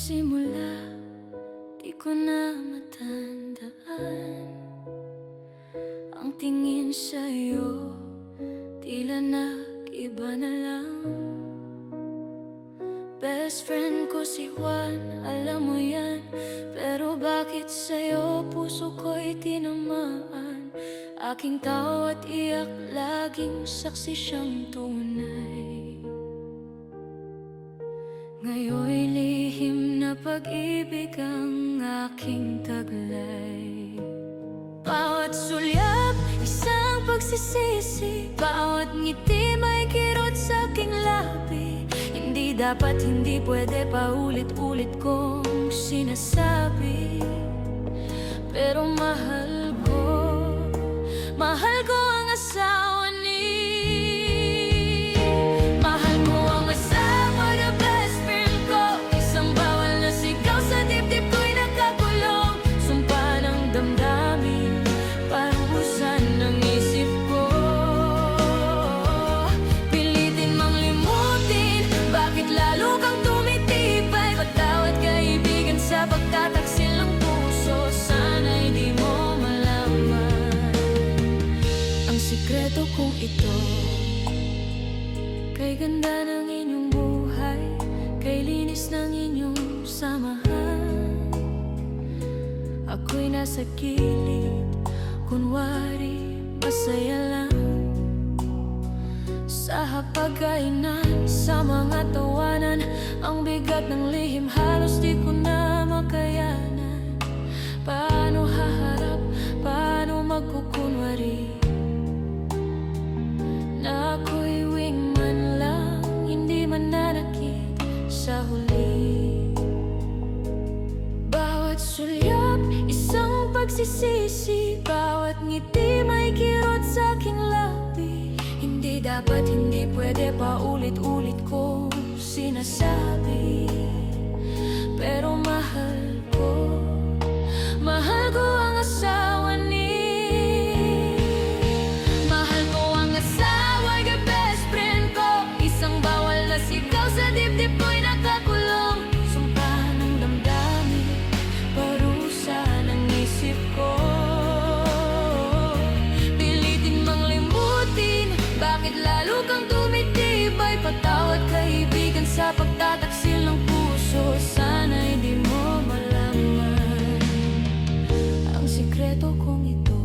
simula, di ko na matandaan. Ang tingin sa'yo, tila nag-iba na lang. Best friend ko si Juan, alam mo yan. Pero bakit sa'yo puso ko'y tinamaan? Aking tao at iyak, laging saksi siyang tunay. Ngayon'y lihim na pag-ibig ang aking taglay. Bawat sulyap, isang pagsisisi. Bawat ngiti may kirot sa aking labi. Hindi dapat, hindi pwede, paulit-ulit kong sinasabi. Pero mahal ko ang asawa ni. Mahal ko ang asawa, the best friend ko. Isang bawal na sigaw sa dibdib ko'y nakakulong. Sumpa ng damdamin, parusan ng isip ko. Pilitin mang limutin, bakit lalo kang tumitibay? Patawad kaibigan sa pagtataksil ng puso. Sana'y di mo malaman ang sikreto kong ito. Kay ganda ng inyong buhay, kay linis ng inyong samahan. Ako'y nasa gilid, kunwari masaya lang. Sa hapagkainan, sa mga tawanan, ang bigat ng lihim halos di ko na makayanan. Paano haharap, paano magkukunwari na ako'y wingman lang, hindi mananakit sa huli. Bawat sulyap, isang pagsisisi. Bawat ngiti may kirot sa aking labi. Hindi dapat, hindi pwede, paulit-ulit kong sinasabi. Pero mahal ko ang asawa ni. Mahal ko ang asawa, the best friend ko. Isang bawal na sigaw sa dibdib ko'y nakakulong. Sumpa ng damdamin, parusa ng isip ko. Pilitin mang limutin, bakit lalo kang tumitibay? Patawad kaibigan sa pagtataksil ng puso. Sana'y di mo malaman ang sikreto kong ito.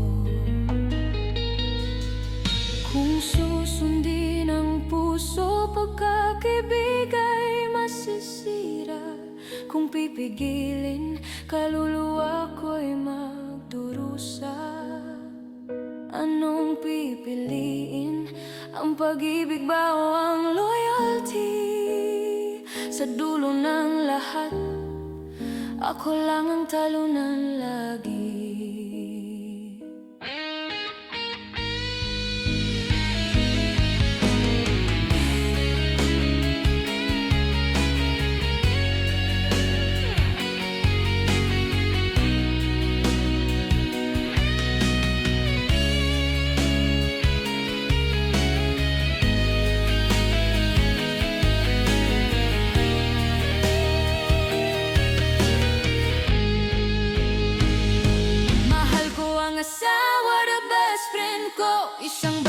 Kung susundin ang puso, pagkakibig ay masisira. Kung pipigilin, kaluluwa ko'y magdurusa. Anong pipiliin? Ang pag-ibig ba o ang loyalty? Sa dulo ng lahat, ako lang ang talunan lagi. Asawa, the best friend ko. Isang